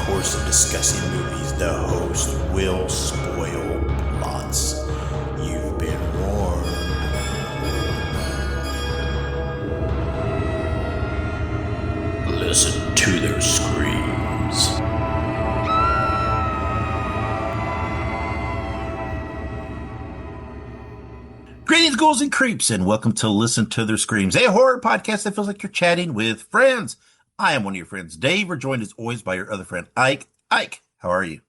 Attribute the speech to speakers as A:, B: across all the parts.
A: course of discussing movies, the host will spoil plots. You've been warned. Listen to their screams. Greetings, ghouls and creeps, and welcome to Listen to Their Screams, a horror podcast that feels like you're chatting with friends. I am one of your friends, Dave. We're joined as always by your other friend, Ike. Ike, how are you?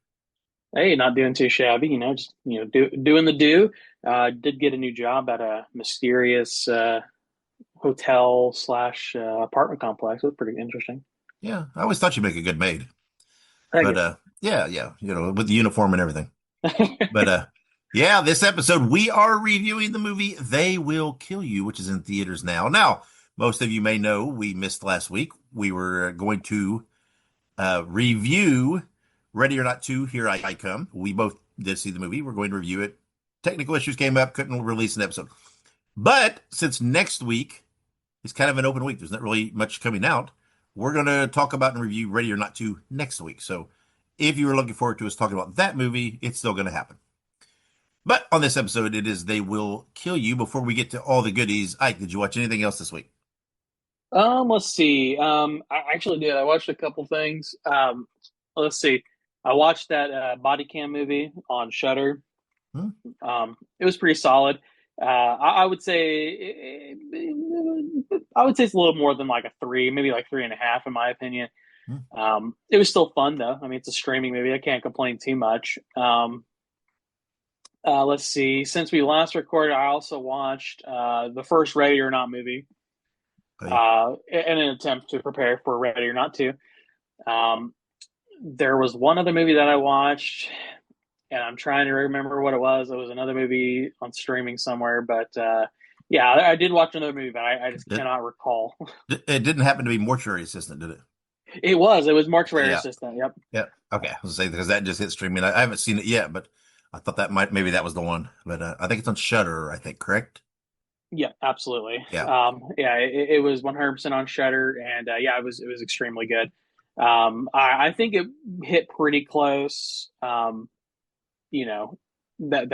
B: Hey, not doing too shabby, just doing the do. Did get a new job at a mysterious hotel slash apartment complex. It was pretty interesting.
A: Yeah, I always thought you'd make a good maid.
B: Thank
A: But
B: you.
A: yeah, with the uniform and everything. But yeah, this episode we are reviewing the movie They Will Kill You, which is in theaters now. Now, most of you may know we missed last week. We were going to review Ready or Not 2, Here I Come. We both did see the movie. We're going to review it. Technical issues came up, couldn't release an episode. But since next week is kind of an open week, there's not really much coming out, we're going to talk about and review Ready or Not 2 next week. So if you were looking forward to us talking about that movie, it's still going to happen. But on this episode, it is They Will Kill You. Before we get to all the goodies, Ike, did you watch anything else this week?
B: Let's see. I actually did. I watched a couple things. Let's see. I watched that body cam movie on Shudder.
A: Hmm?
B: It was pretty solid. I would say it's a little more than like a three, maybe like 3.5 in my opinion.
A: Hmm?
B: It was still fun though. I mean, it's a streaming movie. I can't complain too much. Let's see. Since we last recorded, I also watched the first Ready or Not movie
A: Hey.
B: in an attempt to prepare for Ready or Not 2. There was one other movie that I watched, and I'm trying to remember what it was. It was another movie on streaming somewhere, but yeah, I did watch another movie, but I just
A: It,
B: cannot recall.
A: it didn't happen to be Mortuary Assistant, did it?
B: It was Mortuary
A: Yeah.
B: Assistant. Yep.
A: Yeah. Okay. I was going to say, because that just hit streaming. I haven't seen it yet, but I thought maybe that was the one. But I think it's on Shudder, I think, correct?
B: Yeah, absolutely.
A: Yeah.
B: Yeah, it was 100% on Shutter, and yeah, it was extremely good. I think it hit pretty close. You know that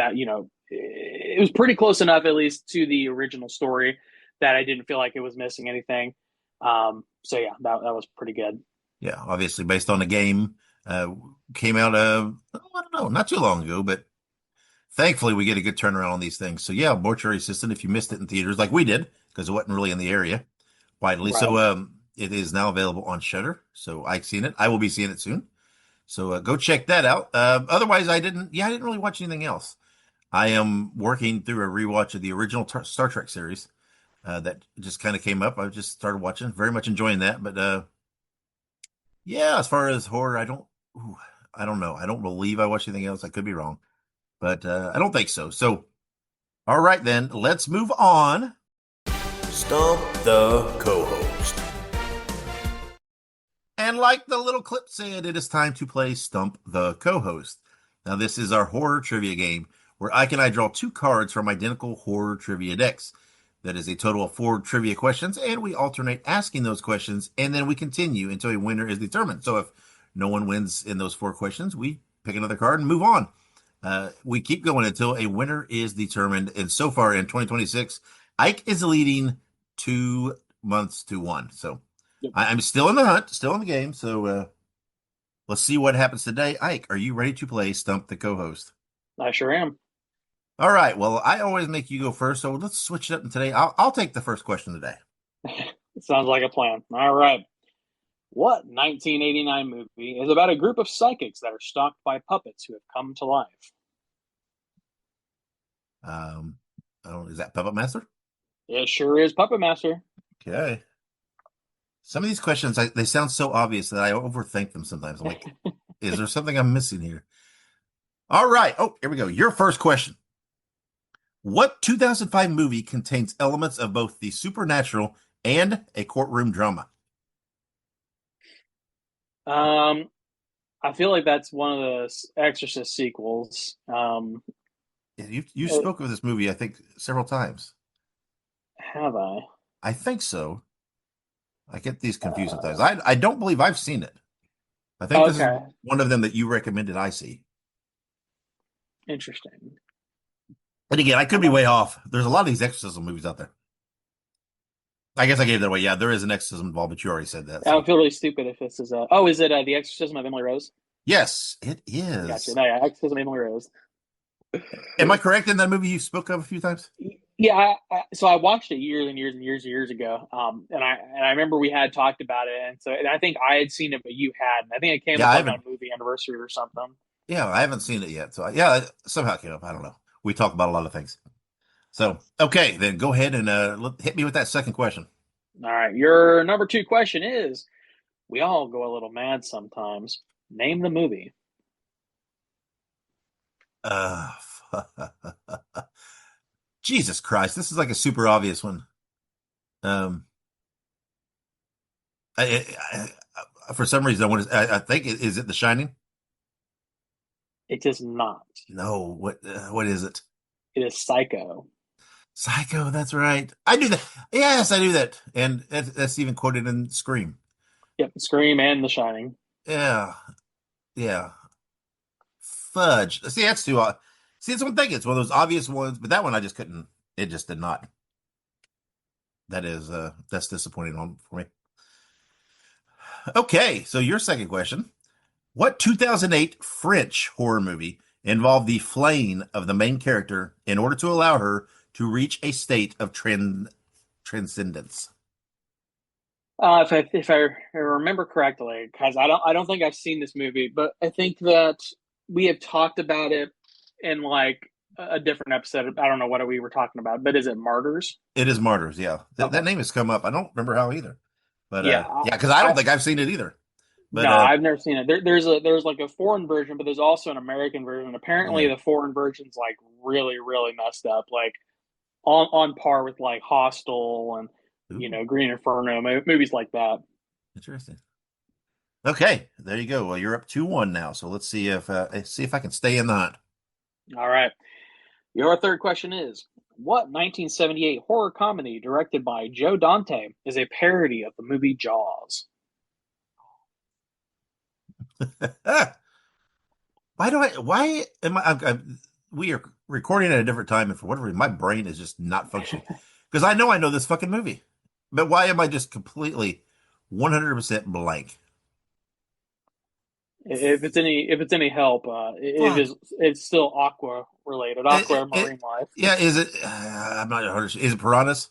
B: it was pretty close enough, at least to the original story, that I didn't feel like it was missing anything. So yeah, that was pretty good.
A: Yeah. Obviously, based on the game, uh, came out, I don't know, not too long ago, but thankfully we get a good turnaround on these things. So yeah, Mortuary Assistant, if you missed it in theaters like we did, because it wasn't really in the area widely.
B: Right.
A: So it is now available on Shudder. So I've seen it. I will be seeing it soon. So go check that out. Otherwise, I didn't really watch anything else. I am working through a rewatch of the original Star Trek series that just kind of came up. I just started watching, very much enjoying that. But yeah, as far as horror, I don't know. I don't believe I watched anything else. I could be wrong, but I don't think so. So, all right, then let's move on. Stump the co-host. And like the little clip said, it is time to play Stump the Co-host. Now, this is our horror trivia game where Ike and I draw 2 cards from identical horror trivia decks. That is a total of 4 trivia questions, and we alternate asking those questions, and then we continue until a winner is determined. So if no one wins in those 4 questions, we pick another card and move on. We keep going until a winner is determined. And so far in 2026, Ike is leading 2 months to 1. So
B: Yep.
A: I'm still in the hunt, still in the game. So let's see what happens today. Ike, are you ready to play Stump the Co-host?
B: I sure am.
A: All right. Well, I always make you go first, so let's switch it up. And today, I'll take the first question today.
B: It sounds like a plan. All right. What 1989 movie is about a group of psychics that are stalked by puppets who have come to life?
A: Is that Puppet Master?
B: It sure is Puppet Master.
A: Okay. Some of these questions, they sound so obvious that I overthink them sometimes. I'm like, is there something I'm missing here? All right. Oh, here we go. Your first question. What 2005 movie contains elements of both the supernatural and a courtroom drama?
B: I feel like that's one of the Exorcist sequels.
A: You spoke of this movie, I think, several times.
B: Have I?
A: I think so. I get these confused sometimes. I don't believe I've seen it. I think this is
B: Okay,
A: one of them that you recommended I see.
B: interesting.
A: And again, I could be way off. There's a lot of these exorcism movies out there. I guess I gave that away. Yeah, there is an exorcism involved, but you already said that.
B: I
A: So
B: don't feel really stupid if this is oh, is it The Exorcism of Emily Rose?
A: yes, it
B: Gotcha.
A: is.
B: No, yeah, Exorcism of Emily Rose.
A: Am I correct in that movie you spoke of a few times?
B: Yeah, so I watched it years and years and years and years ago, and I remember we had talked about it, and I think I had seen it, but you hadn't. I think it came
A: Yeah,
B: up
A: I
B: like on
A: haven't.
B: a movie anniversary or something.
A: Yeah, I haven't seen it yet. So yeah, it somehow it came up. I don't know. We talk about a lot of things. So okay, then go ahead and hit me with that second question.
B: All right, your number two question is: we all go a little mad sometimes. Name the movie.
A: Uh, Jesus Christ, this is like a super obvious one. Um, for some reason, I want to. I think is it The Shining?
B: It is not.
A: No, what is it?
B: It is Psycho.
A: Psycho. That's right. I do that. Yes, I do that, and that's even quoted in Scream.
B: Yep, Scream and The Shining.
A: Yeah, yeah. Fudge. See, that's too. See, it's one thing. It's one of those obvious ones, but that one I just couldn't. It just did not. That is that's disappointing for me. Okay, so your second question. What 2008 French horror movie involved the flaying of the main character in order to allow her to reach a state of transcendence?
B: If I remember correctly, because I don't think I've seen this movie, but I think that we have talked about it in like a different episode. I don't know what we were talking about, but is it Martyrs?
A: It is Martyrs, yeah. That
B: Okay,
A: name has come up. I don't remember how either. But
B: yeah,
A: yeah, because I
B: I
A: don't think I've seen it either. But
B: no, I've never seen it. There's like a foreign version, but there's also an American version. Apparently,
A: yeah.
B: the foreign version's like really really messed up, like on par with like Hostel and
A: Ooh,
B: Green Inferno movies like that.
A: interesting. Okay, there you go. Well, you're up 2-1 now. So let's see if I can stay in the hunt.
B: All right. Your third question is: what 1978 horror comedy directed by Joe Dante is a parody of the movie Jaws?
A: Why am we are recording at a different time, and for whatever reason, my brain is just not functioning. Because I know this fucking movie. But why am I just completely 100% blank?
B: If it's any help,
A: Fuck.
B: it's still aqua related,
A: It,
B: aqua
A: it,
B: marine life.
A: yeah, is it? I'm not 100. Is it piranhas?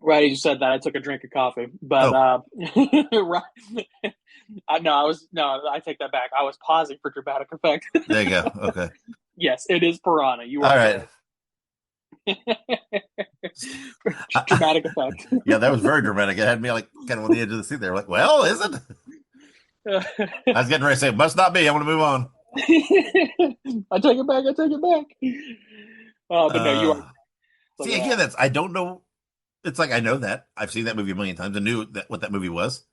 B: Right, as you said that, I took a drink of coffee, but
A: Oh,
B: right, no, I take that back. I was pausing for dramatic effect.
A: there you go. Okay.
B: Yes, it is piranha. You
A: All
B: are
A: right.
B: correct. Dramatic effect.
A: Yeah, that was very dramatic. It had me like kind of on the edge of the seat there. Like, well, is it? I was getting ready to say, it must not be. I want to move on.
B: I take it back. I take it back. But no, you are.
A: Uh,
B: So
A: see,
B: yeah,
A: again, I don't know. It's like I know that. I've seen that movie a million times. I knew what that movie was.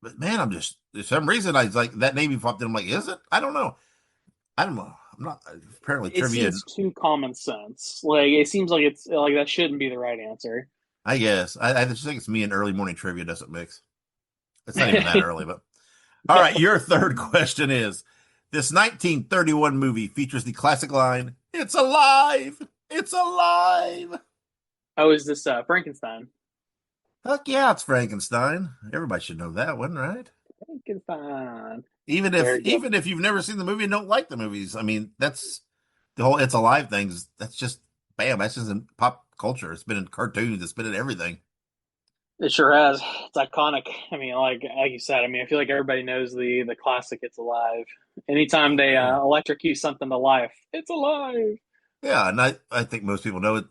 A: But man, I'm just, for some reason, I was like, that name popped in. I'm like, is it? I don't know. I don't know. I'm not, apparently
B: it
A: trivia,
B: seems too common sense. Like it seems like it's like that shouldn't be the right answer.
A: I guess. I just think it's me and early morning trivia doesn't mix. It's not even that early, but all right. Your third question is this 1931 movie features the classic line, "It's alive! It's alive!"
B: Oh, is this Frankenstein?
A: Fuck yeah, it's Frankenstein. Everybody should know that one, right?
B: Frankenstein.
A: Even if
B: Very good.
A: even if you've never seen the movie and don't like the movies, I mean, that's the whole "It's alive" things. That's just bam. That's just in pop culture. It's been in cartoons. It's been in everything.
B: It sure has. It's iconic. I mean, like you said. I mean, I feel like everybody knows the classic. It's alive. Anytime they
A: Yeah.
B: electrocute something to life, it's alive.
A: Yeah, and I think most people know it.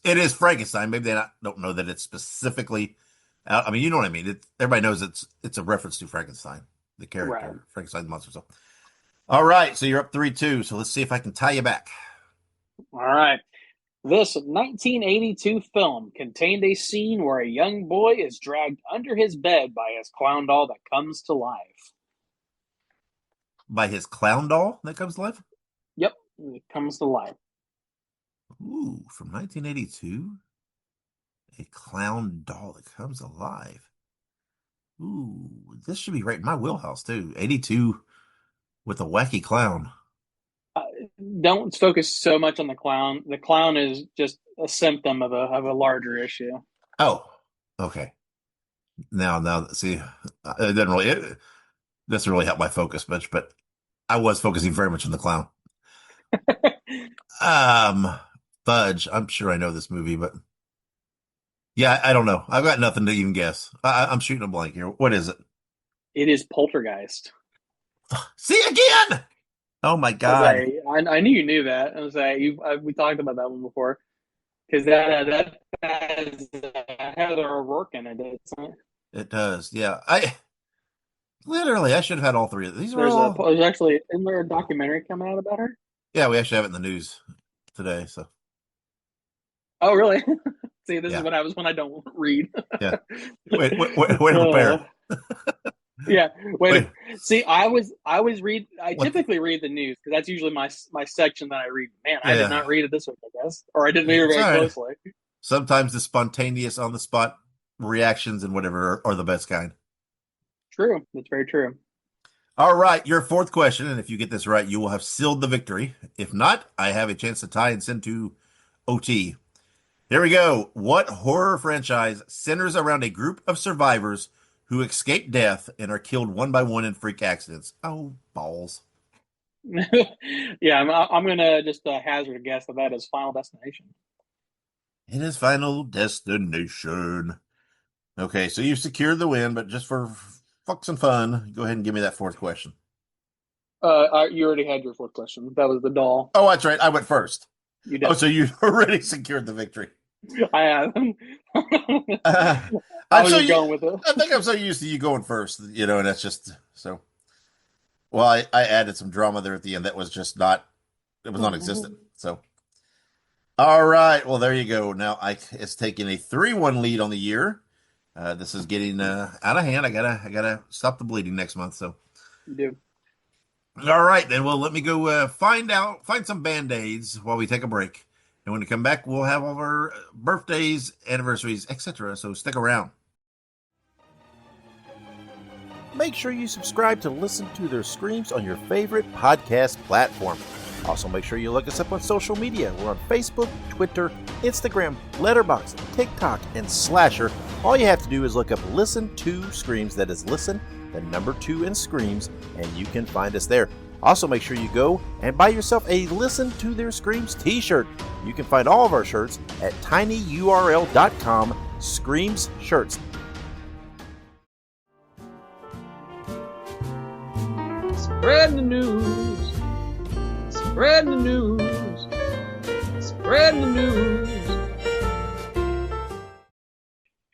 A: It is Frankenstein. Maybe don't know that it's specifically. I mean, you know what I mean. Everybody knows it's a reference to Frankenstein, the
B: Right.
A: character, Frankenstein the monster. So, all right, so you're up 3-2. So let's see if I can tie you back.
B: All right. This 1982 film contained a scene where a young boy is dragged under his bed by his clown doll that comes to life.
A: By his clown doll that comes to life.
B: Yep, it comes to life.
A: Ooh, from 1982, a clown doll that comes alive. Ooh, this should be right in my wheelhouse too. 82 with a wacky clown.
B: Uh, don't focus so much on the clown. The clown is just a symptom of a larger issue.
A: Oh, okay. Now, see, it didn't really, it doesn't really help my focus much, but I was focusing very much on the clown. Um, Fudge. I'm sure I know this movie, but yeah, I don't know. I've got nothing to even guess. I'm shooting a blank here. What is it?
B: It is Poltergeist.
A: See again? Oh my
B: I was
A: God.
B: like, I knew you knew that. I was like, we talked about that one before because that has Heather O'Rourke in it.
A: It does. Yeah. I should have had all three of these. Were all,
B: There's actually isn't there a documentary coming out about her?
A: yeah, we actually have it in the news today. So
B: Oh, really? See, this is
A: yeah.
B: what happens when I don't read.
A: Yeah. Wait to
B: uh,
A: prepare.
B: yeah,
A: Wait,
B: see, I always read. I
A: what?
B: typically read the news because that's usually my section that I read. Man, I did
A: Yeah.
B: not read it this week, I guess, or I didn't read it
A: It's
B: very
A: all right.
B: closely.
A: Sometimes the spontaneous on the spot reactions and whatever are the best kind.
B: True, that's very true.
A: All right, your fourth question, and if you get this right, you will have sealed the victory. If not, I have a chance to tie and send to OT. Here we go. What horror franchise centers around a group of survivors who escape death and are killed one by one in freak accidents? Oh, balls.
B: Yeah, I'm gonna just hazard a guess that is Final Destination.
A: It is Final Destination. Okay, so you've secured the win, but just for fucks and fun, go ahead and give me that fourth question.
B: You already had your fourth question. That was the doll.
A: Oh, that's right. I went first.
B: You
A: Oh,
B: did.
A: so you already secured the victory.
B: I have.
A: Uh,
B: I
A: I'm
B: was
A: so
B: just
A: you.
B: going with it.
A: I think I'm so used to you going first, and that's just so. Well, I added some drama there at the end that was just not. It was non-existent. So, all right. Well, there you go. Now Ike is taking a 3-1 lead on the year. This is getting out of hand. I gotta stop the bleeding next month. So,
B: You do.
A: all right then. Well, let me go find some band-aids while we take a break. And when we come back, we'll have all of our birthdays, anniversaries, etc. So stick around. Make sure you subscribe to Listen to Their Screams on your favorite podcast platform. Also, make sure you look us up on social media. We're on Facebook, Twitter, Instagram, Letterboxd, TikTok, and Slasher. All you have to do is look up Listen to Screams. That is Listen, the number 2 in Screams, and you can find us there. Also, make sure you go and buy yourself a Listen to Their Screams t-shirt. You can find all of our shirts at tinyurl.com/Screams Shirts.
B: Spread the news. Spread the news. Spread the news.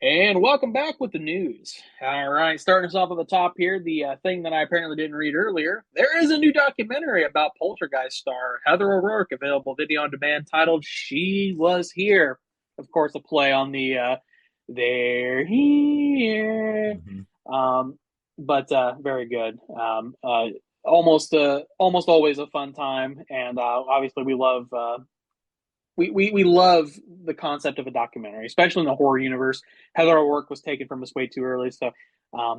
B: And welcome back with the news. All right, starting us off at the top here, the thing that I apparently didn't read earlier. There is a new documentary about Poltergeist star Heather O'Rourke, available video on demand, titled "She Was Here." Of course, a play on the "They're Here."
A: Mm-hmm.
B: But very good. Almost always a fun time, and obviously we love we love the concept of a documentary, especially in the horror universe. Heather O'Rourke was taken from us way too early, so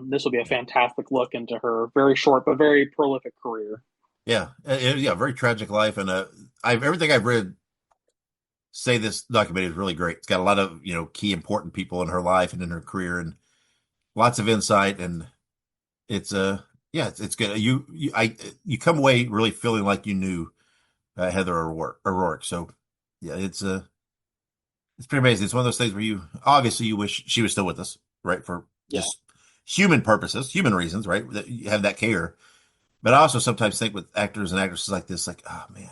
B: this will be a fantastic look into her very short but very prolific career.
A: Yeah, yeah, very tragic life, and everything I've read say this documentary is really great. It's got a lot of key important people in her life and in her career, and lots of insight, and it's yeah, it's good. You come away really feeling like you knew Heather O'Rourke. So yeah, it's pretty amazing. It's one of those things where you obviously you wish she was still with us, right? For
B: Yeah.
A: just human purposes, human reasons, right? That you have that care. But I also sometimes think with actors and actresses like this, like, oh man,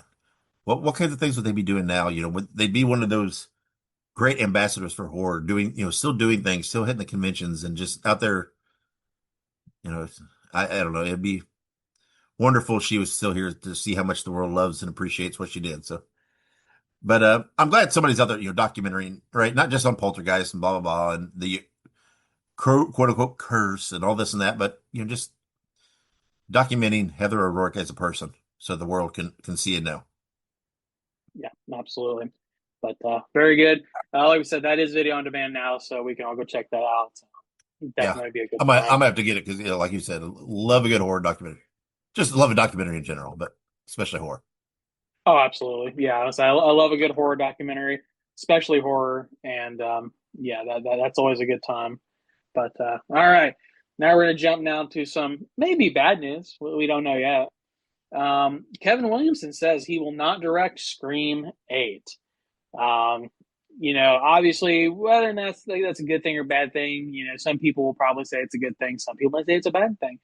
A: what kinds of things would they be doing now? Would they be one of those great ambassadors for horror, doing, still doing things, still hitting the conventions and just out there, you know, I don't know. It'd be wonderful if she was still here to see how much the world loves and appreciates what she did. So, but I'm glad somebody's out there, documenting, right? Not just on Poltergeist and blah, blah, blah, and the quote unquote curse and all this and that, but, just documenting Heather O'Rourke as a person so the world can see and know.
B: Yeah, absolutely. But very good. Like we said, that is video on demand now, so we can all go check that out.
A: Yeah,
B: definitely be a good
A: I'm
B: time.
A: gonna have to get it because, like you said, love a good horror documentary. Just love a documentary in general, but especially horror.
B: Oh, absolutely. Yeah, honestly, I love a good horror documentary, especially horror, and yeah, that's always a good time. But all right, now we're gonna jump now to some maybe bad news. We don't know yet. Kevin Williamson says he will not direct Scream 8. Um, obviously, whether or not that's a good thing or bad thing, some people will probably say it's a good thing. Some people might say it's a bad thing.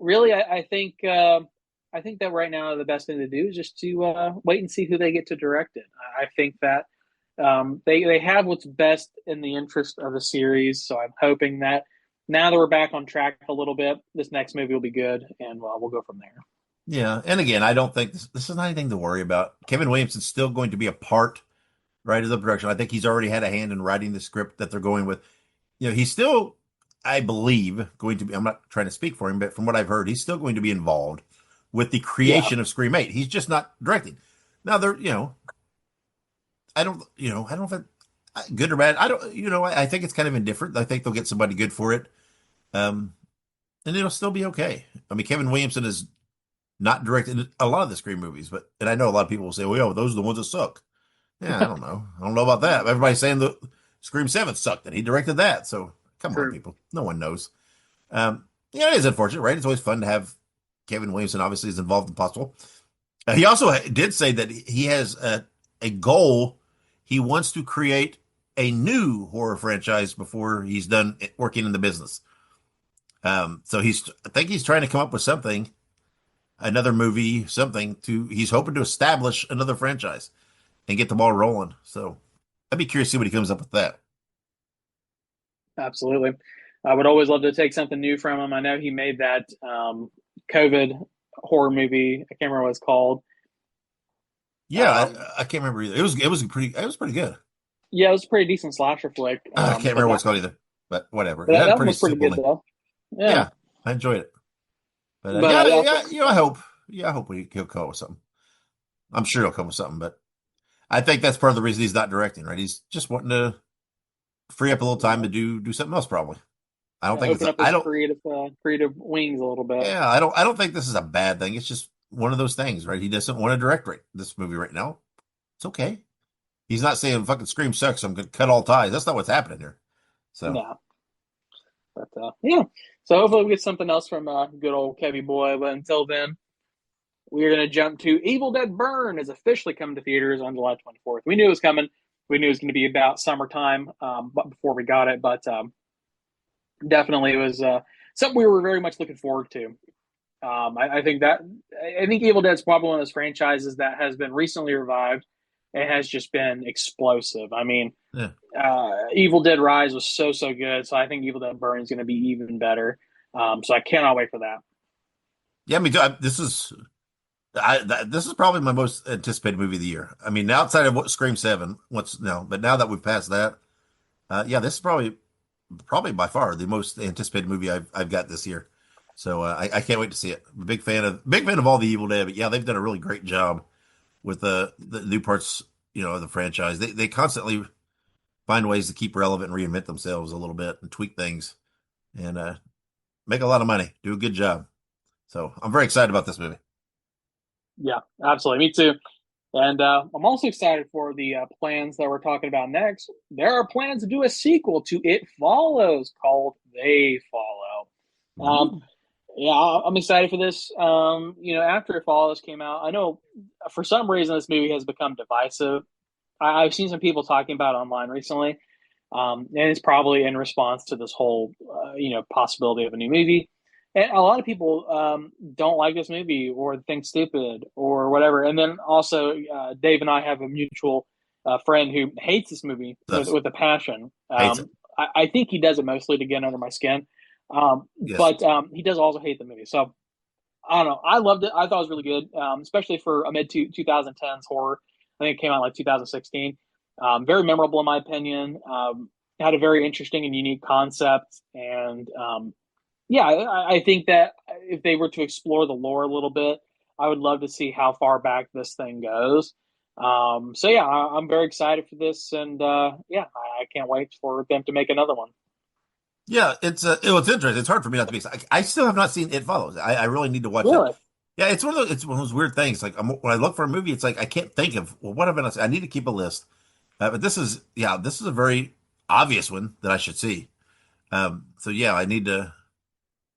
B: Really, I think that right now the best thing to do is just to wait and see who they get to direct it. I think that they have what's best in the interest of the series. So I'm hoping that now that we're back on track a little bit, this next movie will be good, and we'll go from there.
A: Yeah, and again, I don't think this is not anything to worry about. Kevin Williamson's still going to be a part, right, of the production. I think he's already had a hand in writing the script that they're going with. He's still, I believe, going to be. I'm not trying to speak for him, but from what I've heard, he's still going to be involved with the
B: Yeah,
A: creation of Scream 8. He's just not directing. Now, I don't know if it good or bad. I don't, I think it's kind of indifferent. I think they'll get somebody good for it, um, and it'll still be okay. I mean, Kevin Williamson has not directed a lot of the Scream movies, and I know a lot of people will say, "Well, yeah, those are the ones that suck." Yeah, I don't know. I don't know about that. Everybody's saying the Scream 7 sucked, and he directed that. So come on,
B: true.
A: people. No one knows. It is unfortunate, right? It's always fun to have Kevin Williamson obviously is involved in possible. He also did say that he has a goal. He wants to create a new horror franchise before he's done working in the business. So I think he's trying to come up with something, another movie, something he's hoping to establish another franchise and get the ball rolling. So I'd be curious to see what he comes up with that.
B: Absolutely. I would always love to take something new from him. I know he made that COVID horror movie. I can't remember what it's called.
A: Yeah,
B: Um,
A: I can't remember either. It was pretty good.
B: yeah, it was a pretty decent slasher flick.
A: I can't remember what it's called either, but whatever.
B: But
A: It had a
B: that one
A: pretty
B: was pretty
A: simple
B: good
A: name.
B: though. Yeah,
A: Yeah, I enjoyed it. But
B: but yeah,
A: I hope, he'll come up with something. I'm sure he'll come with something, but I think that's part of the reason he's not directing, right? He's just wanting to free up a little time to do something else, probably. I don't think
B: open up
A: I
B: his
A: don't,
B: creative wings a little bit.
A: yeah, I don't think this is a bad thing. It's just one of those things, right? He doesn't want to direct this movie right now. It's okay. He's not saying fucking Scream sucks. I'm going to cut all ties. That's not what's happening here. So,
B: No, but yeah. So hopefully we get something else from good old Kevy boy. But until then, we are going to jump to Evil Dead Burn is officially coming to theaters on July 24th. We knew it was coming. We knew it was going to be about summertime, but before we got it, but definitely it was something we were very much looking forward to. I think Evil Dead's probably one of those franchises that has been recently revived and has just been explosive. I mean,
A: yeah.
B: Evil Dead Rise was so good, so I think Evil Dead Burn is going to be even better. So I cannot wait for that.
A: Yeah, me too. This is probably my most anticipated movie of the year. I mean, outside of what Scream 7, but now that we've passed that, yeah, this is probably by far the most anticipated movie I've got this year. So I can't wait to see it. I'm a big fan of all the Evil Dead, but yeah, they've done a really great job with the new parts, of the franchise. They constantly find ways to keep relevant and reinvent themselves a little bit and tweak things and make a lot of money. Do a good job. So I'm very excited about this movie.
B: Yeah, absolutely. Me too. And I'm also excited for the plans that we're talking about next. There are plans to do a sequel to It Follows called They Follow. Um,
A: Ooh.
B: yeah, I'm excited for this. After It Follows came out, I know for some reason this movie has become divisive. I've seen some people talking about it online recently, and it's probably in response to this whole, possibility of a new movie. And a lot of people don't like this movie or think stupid or whatever. And then also, Dave and I have a mutual friend who hates this movie with
A: Does
B: with a passion.
A: hates it.
B: I think he does it mostly to get under my skin,
A: Yes.
B: but he does also hate the movie. So I don't know. I loved it. I thought it was really good, especially for a mid 2010s horror. I think it came out like 2016. Very memorable in my opinion. Had a very interesting and unique concept, and yeah, I think that if they were to explore the lore a little bit, I would love to see how far back this thing goes. So yeah, I'm very excited for this, and yeah, I can't wait for them to make another one.
A: Yeah, it's interesting. It's hard for me not to be excited. I still have not seen It Follows. I really need to watch it.
B: Really?
A: Yeah, it's one of those weird things. Like when I look for a movie, it's like I can't think of well, what have I not seen? I need to keep a list. But this is a very obvious one that I should see. So yeah, I need to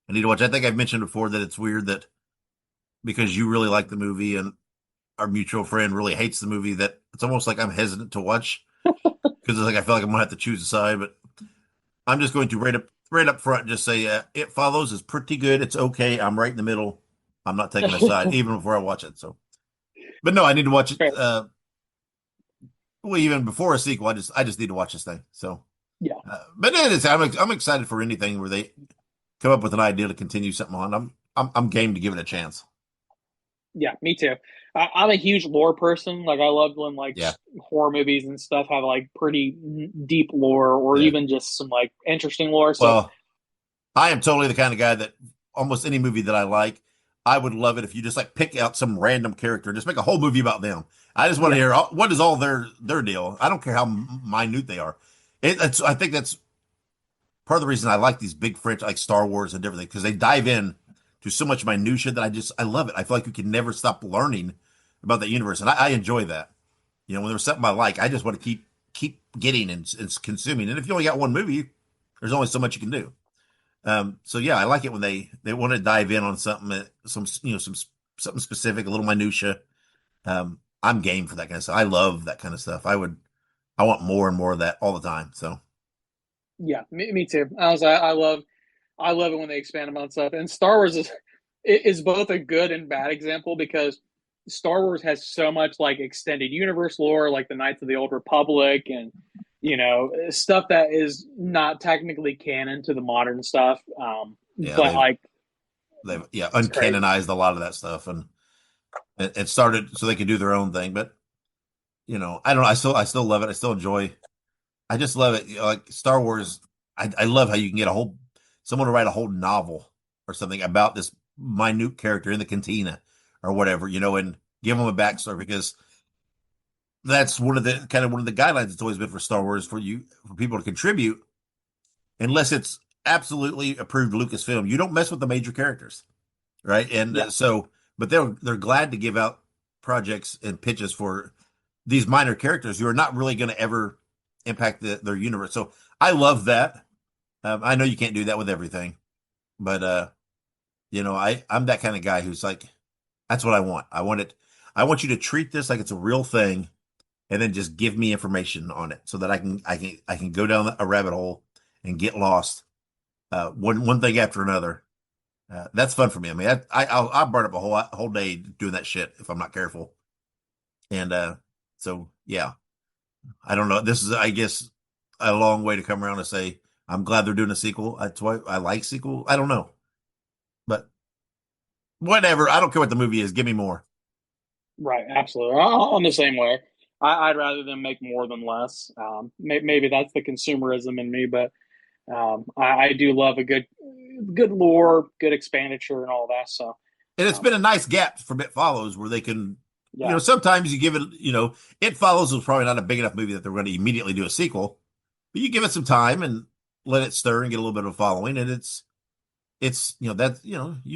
A: watch. I think I've mentioned before that it's weird that because you really like the movie and our mutual friend really hates the movie, that it's almost like I'm hesitant to watch because it's like I feel like I'm gonna have to choose a side. But I'm just going to right up front just say It Follows is pretty good. It's okay. I'm right in the middle. I'm not taking a side even before I watch it. So, but no, I need to watch it.
B: Fair.
A: Well, even before a sequel, I just need to watch this thing. So,
B: Yeah.
A: but it is. I'm excited for anything where they come up with an idea to continue something on. I'm game to give it a chance.
B: Yeah, me too. I'm a huge lore person. Like I love when like
A: Yeah,
B: horror movies and stuff have like pretty deep lore, or
A: yeah.
B: even just some like interesting lore. So
A: Well, I am totally the kind of guy that almost any movie that I like, I would love it if you just like pick out some random character and just make a whole movie about them. I just want to
B: yeah,
A: hear what is all their deal. I don't care how minute they are. I think that's part of the reason I like these big French like Star Wars and everything because they dive in to so much minutia that I love it. I feel like you can never stop learning about that universe, and I enjoy that. You know, when there's something I like, I just want to keep getting and consuming. And if you only got one movie, there's only so much you can do. So yeah, I like it when they want to dive in on something, some something specific, a little minutia. I'm game for that kind of stuff. I love that kind of stuff. I want more and more of that all the time. So
B: yeah, me too. I love it when they expand upon stuff. And Star Wars is both a good and bad example because Star Wars has so much like extended universe lore, like the Knights of the Old Republic, and stuff that is not technically canon to the modern stuff.
A: yeah,
B: But like
A: they've
B: it's crazy.
A: uncanonized a lot of that stuff and it started so they could do their own thing. But I don't know. I still love it. I still enjoy. I just love it. Like Star Wars. I love how you can get someone to write a whole novel or something about this minute character in the cantina or whatever, and give them a backstory because that's one of the guidelines that's always been for Star Wars for people to contribute unless it's absolutely approved Lucasfilm. You don't mess with the major characters, right? And
B: Yeah,
A: but they're glad to give out projects and pitches for these minor characters who are not really going to ever impact their universe. So I love that. I know you can't do that with everything, but I'm that kind of guy who's like, that's what I want. I want it. I want you to treat this like it's a real thing, and then just give me information on it so that I can go down a rabbit hole and get lost. One thing after another. That's fun for me. I mean, I'll burn up a whole day doing that shit if I'm not careful. And so yeah, I don't know. This is, I guess, a long way to come around to say I'm glad they're doing a sequel. That's why I like sequel. I don't know, but whatever. I don't care what the movie is. Give me more.
B: right. Absolutely. I'm the same way. I'd rather them make more than less. Maybe that's the consumerism in me, but I do love a good lore, good expenditure, and all that. So,
A: And it's been
B: um,
A: a nice gap for It Follows where they can,
B: yeah,
A: sometimes you give it, It Follows was probably not a big enough movie that they're going to immediately do a sequel, but you give it some time and let it stir and get a little bit of a following, and you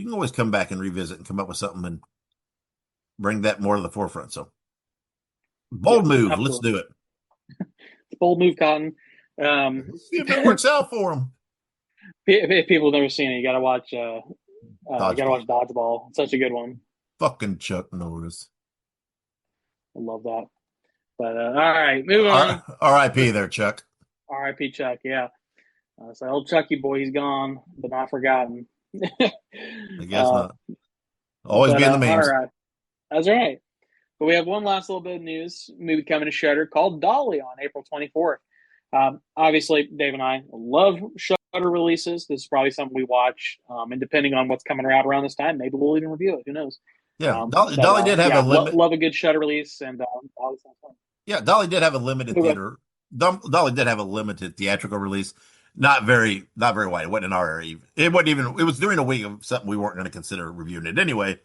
A: can always come back and revisit and come up with something and bring that more to the forefront. So
B: yeah,
A: bold move, let's
B: absolutely.
A: do it.
B: It's a bold move, Cotton. Um,
A: See if it works out for them.
B: if people have never seen it, you got to watch. You got to
A: Dodgeball,
B: watch Dodgeball. It's such a good one.
A: fucking Chuck Norris.
B: I love that. But all right, moving on.
A: R.I.P. there, Chuck.
B: R.I.P. Chuck. Yeah. So old Chucky boy, he's gone, but not forgotten.
A: I guess
B: uh,
A: not. Always be in the
B: all
A: memes.
B: right, that's right. But we have one last little bit of news. Movie coming to Shutter called Dolly on April 24th. Obviously, Dave and I love Shutter releases. This is probably something we watch, and depending on what's coming around this time, maybe we'll even review it. Who knows?
A: Yeah,
B: But
A: Dolly did have a
B: yeah,
A: limit.
B: love a good Shutter release, and Dolly sounds fun.
A: Yeah, Dolly did have a limited
B: Okay.
A: theater. Dolly did have a limited theatrical release. Not very wide. It wasn't in our area. It wasn't even. It was during a week of something we weren't going to consider reviewing it anyway.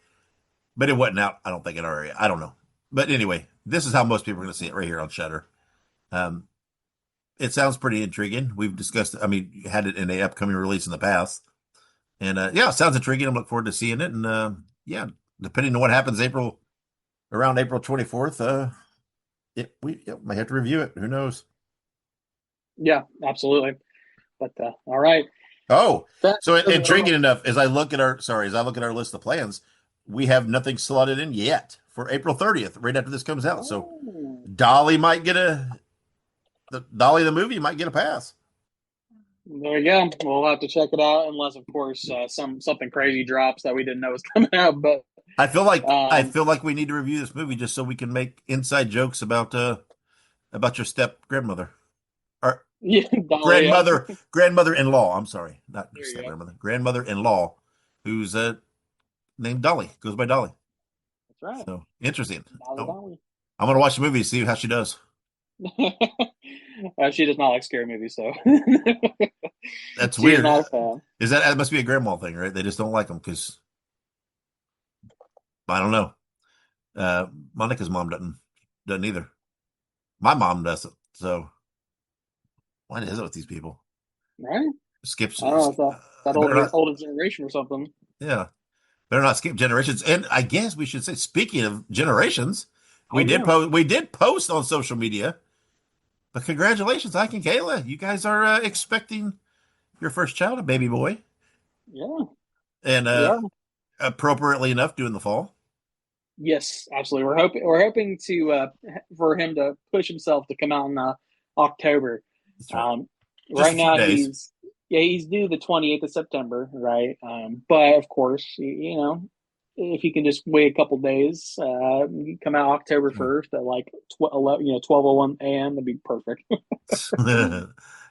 A: But it wasn't out. I don't think in our area. I don't know. But anyway, this is how most people are going to see it right here on Shutter. Um, it sounds pretty intriguing. We've discussed, I mean, had it in a upcoming release in the past, and yeah, it sounds intriguing. I'm looking forward to seeing it, and yeah, depending on what happens around April 24th, we might have to review it. Who knows?
B: Yeah, absolutely. But all right,
A: Oh,
B: that
A: so
B: does it.
A: intriguing enough as I look at our list of plans, we have nothing slotted in yet for April 30th, right after this comes out. So
B: Oh,
A: Dolly might get the Dolly the movie might get a pass.
B: there you go. We'll have to check it out, unless, of course, something crazy drops that we didn't know was coming out. But
A: I
B: um,
A: feel like we need to review this movie just so we can make inside jokes about your step grandmother or
B: yeah, Dolly, yeah.
A: grandmother in law. I'm sorry, not
B: There you
A: step
B: go.
A: grandmother, grandmother in law, who's named Dolly, goes by Dolly.
B: That's right,
A: So interesting.
B: Dolly,
A: Oh,
B: Dolly.
A: I'm gonna watch the movie to see how she does.
B: She does not like scary movies, so
A: That's
B: she is
A: weird.
B: not a fan.
A: Is that must be a grandma thing, right? They just don't like them because I don't know. Monica's mom doesn't either. My mom doesn't. So what is it with these people?
B: Right?
A: Skips.
B: I don't know. It's that
A: Better not.
B: older generation or something.
A: Yeah, better not skip generations. And I guess we should say, speaking of generations,
B: Oh yeah.
A: we did post on social media. But congratulations, Ike and Kayla. You guys are expecting your first child, a baby boy,
B: Yeah,
A: and
B: we are.
A: appropriately enough, due in the fall.
B: Yes, absolutely. We're hoping to for him to push himself to come out in October.
A: That's right.
B: Um,
A: Just
B: right
A: a few
B: now
A: days.
B: he's due the 28th of September, right? But of course, if he can just wait a couple days, come out October 1st at like 12:01 a.m. that'd be perfect.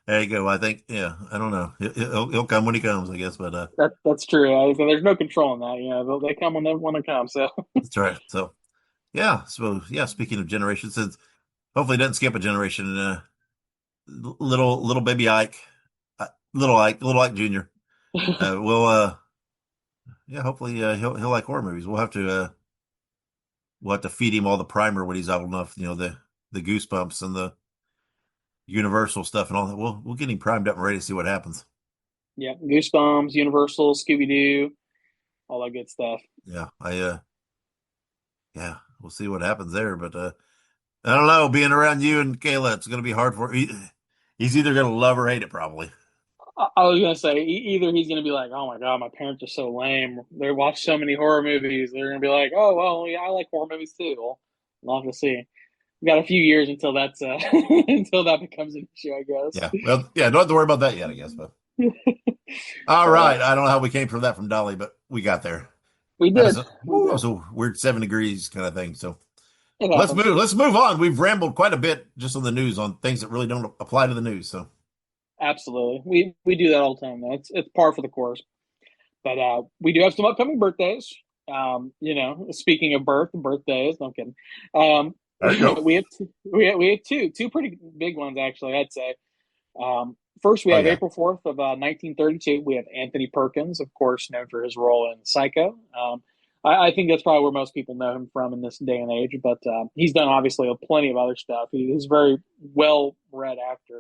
A: There you go. I think, yeah, I don't know. He'll come when he comes, I guess, but
B: That's true. So there's no controlling that. They come when they want to come. So
A: that's right. So, yeah. So, yeah, speaking of generations, since hopefully it doesn't skip a generation, little baby Ike, little Ike Jr. Will, yeah, hopefully he'll like horror movies. We'll have to feed him all the primer when he's old enough, the Goosebumps and the Universal stuff and all that. We'll get him primed up and ready to see what happens.
B: yeah, Goosebumps, Universal, Scooby Doo, all that good stuff.
A: Yeah, yeah, we'll see what happens there. But I don't know. Being around you and Kayla, it's going to be hard for. He's either going to love or hate it, probably.
B: I was gonna say either he's gonna be like, "Oh my god, my parents are so lame. They watch so many horror movies." They're gonna be like, "Oh well, yeah, I like horror movies too." Well, we'll have to see. We got a few years until that's until that becomes an issue, I guess.
A: Yeah. Well, yeah. Don't have to worry about that yet, I guess. But all
B: Uh,
A: right. I don't know how we came from that from Dolly, but we got there.
B: we
A: That was
B: did, we
A: that
B: did.
A: was a weird 7 degrees kind of thing. So
B: It
A: let's
B: happens.
A: move. Let's move on. We've rambled quite a bit just on the news on things that really don't apply to the news. So
B: Absolutely, we do that all the time. Though. It's par for the course. But we do have some upcoming birthdays. Speaking of birthdays, no I'm kidding.
A: there you go.
B: We have two pretty big ones actually. I'd say. First, we
A: Oh
B: have
A: yeah.
B: April 4th of 1932. We have Anthony Perkins, of course, known for his role in Psycho. I think that's probably where most people know him from in this day and age. But he's done obviously plenty of other stuff. He's a very well read actor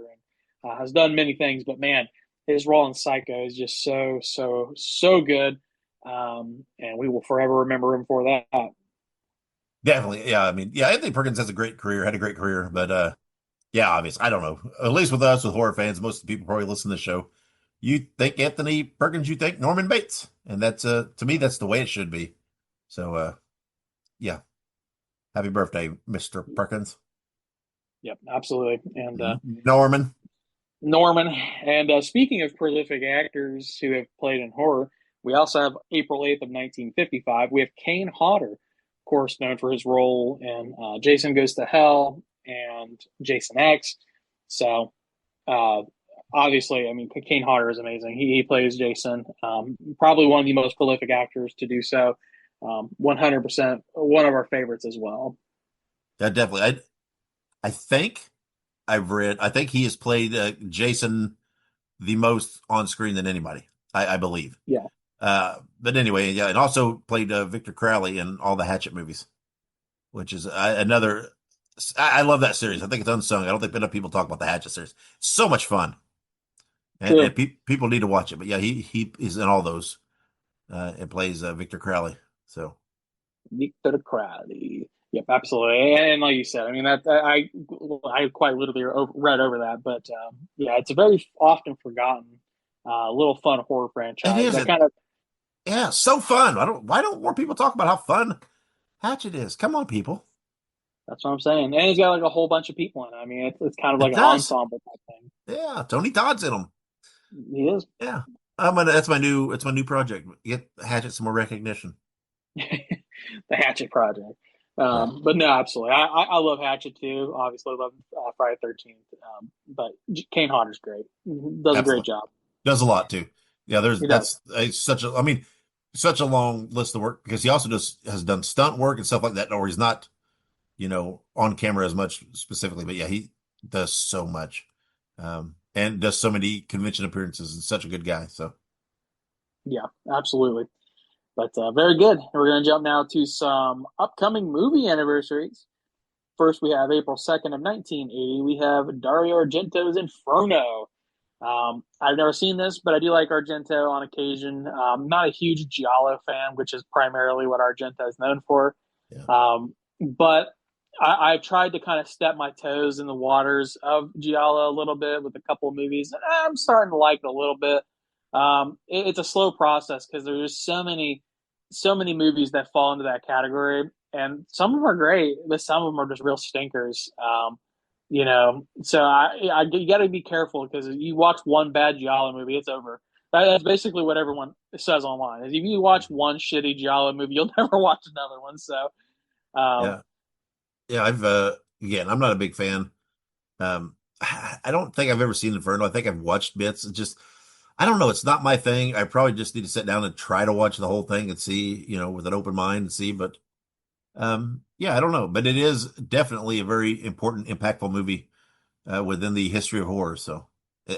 B: and has done many things. But man, his role in Psycho is just so good. And we will forever remember him for that.
A: Definitely. Yeah. I mean, yeah, Anthony Perkins has a great career, had a great career, but yeah, obviously, I don't know. At least with us, with horror fans, most of the people probably listen to the show. You think Anthony Perkins, you think Norman Bates, and that's to me that's the way it should be. So yeah, happy birthday, Mr. Perkins.
B: Yep, absolutely. And
A: Norman.
B: Norman. And speaking of prolific actors who have played in horror, we also have April 8th of 1955. We have Kane Hodder, of course, known for his role in Jason Goes to Hell and Jason X. So, uh, obviously, I mean, Kane Hodder is amazing. He plays Jason, probably one of the most prolific actors to do so. 100% one of our favorites as well.
A: Yeah, definitely. I think I think he has played Jason the most on screen than anybody. I believe.
B: Yeah.
A: But anyway, yeah, and also played Victor Crowley in all the Hatchet movies, which is another I love that series. I think it's unsung. I don't think enough people talk about the Hatchet series. So much fun, and
B: True.
A: people need to watch it. But yeah, he is in all those and plays Victor Crowley. So
B: Victor Crowley. Yep, absolutely. And like you said, I mean that I quite literally read over that, but yeah, it's a very often forgotten little fun horror
A: it
B: franchise
A: is.
B: that kind of
A: Yeah, so fun. I don't. Why don't more people talk about how fun Hatchet is? Come on, people.
B: that's what I'm saying. And it's got like a whole bunch of people in it. I mean, it's kind of
A: It
B: like an
A: does.
B: ensemble type thing.
A: Yeah, Tony Todd's in them.
B: He is.
A: Yeah, I'm gonna. That's my new project. Get Hatchet some more recognition.
B: The Hatchet Project.
A: Yeah,
B: But no, absolutely. I love Hatchet too. Obviously, love Friday 13th. But Kane Hodder's great. Does a great
A: absolutely.
B: job.
A: Does a lot too. Yeah, there's
B: He does.
A: such a. I mean, such a long list of work because he also just has done stunt work and stuff like that. Or he's not, on camera as much specifically, but yeah, he does so much, and does so many convention appearances. And such a good guy. So
B: Yeah, absolutely. But very good. We're going to jump now to some upcoming movie anniversaries. First, we have April 2nd of 1980. We have Dario Argento's Inferno. I've never seen this, but I do like Argento on occasion. Not a huge Giallo fan, which is primarily what Argento is known for.
A: yeah,
B: But I've tried to kind of step my toes in the waters of Giallo a little bit with a couple of movies, and I'm starting to like it a little bit. It's a slow process because there's so many movies that fall into that category, and some of them are great, but some of them are just real stinkers. So you got to be careful because you watch one bad Giallo movie, it's over. That's basically what everyone says online. Is if you watch one shitty Giallo movie, you'll never watch another one. So, um,
A: yeah, yeah. I've again, I'm not a big fan. I don't think I've ever seen Inferno. I think I've watched bits. It's just, I don't know. It's not my thing. I probably just need to sit down and try to watch the whole thing and see, with an open mind and see. But yeah, I don't know. But it is definitely a very important, impactful movie within the history of horror. So,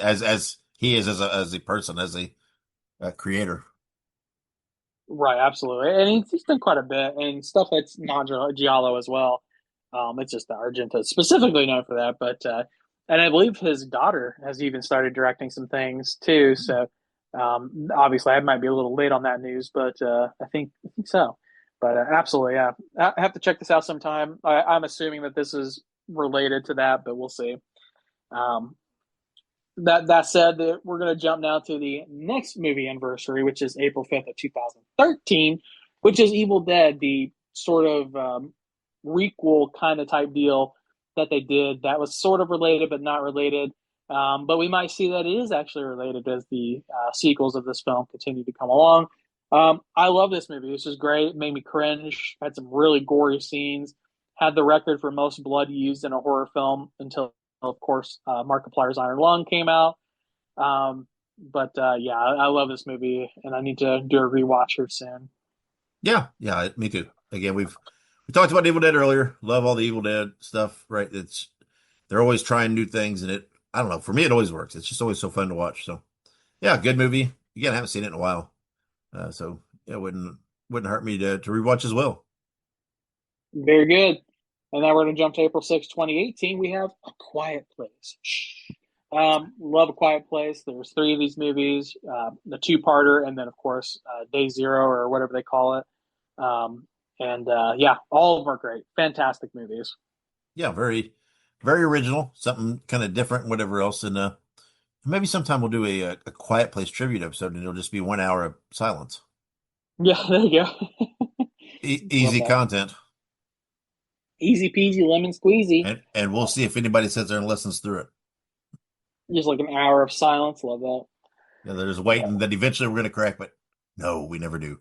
A: as he is as a person, as a creator.
B: right, absolutely, and he's done quite a bit and stuff that's non Giallo as well. It's just the Argento specifically known for that, but and I believe his daughter has even started directing some things too. So obviously, I might be a little late on that news, but I think so. But absolutely, yeah, I have to check this out sometime. I'm assuming that this is related to that, but we'll see. Um, that said, we're going to jump now to the next movie anniversary, which is April 5th of 2013, which is Evil Dead, the sort of requel kind of type deal that they did that was sort of related but not related. But we might see that it is actually related as the sequels of this film continue to come along. I love this movie. This is great. It made me cringe. Had some really gory scenes. Had the record for most blood used in a horror film until, of course, Markiplier's Iron Lung came out. But yeah, I love this movie, and I need to do a rewatch here soon.
A: Yeah, yeah, me too. Again, we talked about Evil Dead earlier. Love all the Evil Dead stuff, right? They're always trying new things, and I don't know. For me, it always works. It's just always so fun to watch. So yeah, good movie. Again, I haven't seen it in a while, so yeah, wouldn't hurt me to rewatch as well.
B: Very good. And now we're going to jump to April 6th, 2018. We have A Quiet Place. Shh. Love A Quiet Place. There's three of these movies, the two-parter, and then, of course, Day Zero or whatever they call it. And yeah, all of them are great. Fantastic movies.
A: Yeah, very very original, something kind of different, whatever else. And maybe sometime we'll do a Quiet Place tribute episode, and it'll just be 1 hour of silence.
B: Yeah, there you go. Love
A: Easy
B: that.
A: content,
B: Easy peasy lemon squeezy.
A: and we'll see if anybody sits there and listens through it.
B: Just like an hour of silence. Love
A: Yeah, they're just waiting that eventually we're going to crack, but no, we never do.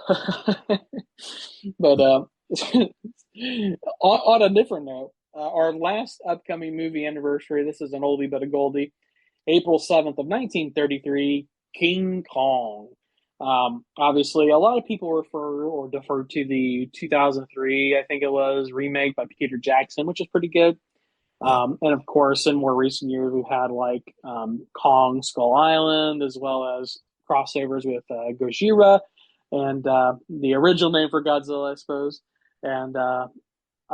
B: that. But on a different note, our last upcoming movie anniversary, this is an oldie but a goldie. April 7th of 1933, King Kong. Obviously, a lot of people refer or defer to the 2003, I think it was, remake by Peter Jackson, which is pretty good.
A: Yeah,
B: And of course, in more recent years, we've had like Kong Skull Island, as well as crossovers with Gojira and the original name for Godzilla, I suppose. And I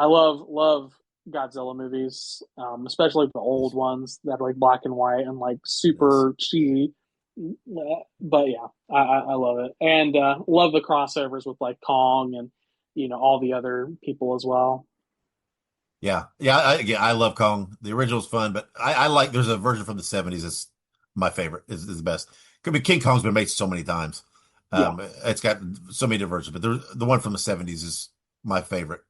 B: love Godzilla movies, especially the old ones that are like black and white and like
A: Yes.
B: super cheesy. But yeah, I love it, and love the crossovers with like Kong and all the other people as well.
A: Yeah. Yeah. I love Kong. The original's fun, but I like, there's a version from the 70s that's my favorite, is the best. Could be King Kong's been made so many times.
B: Yeah,
A: It's got so many different versions, but the one from the 70s is my favorite.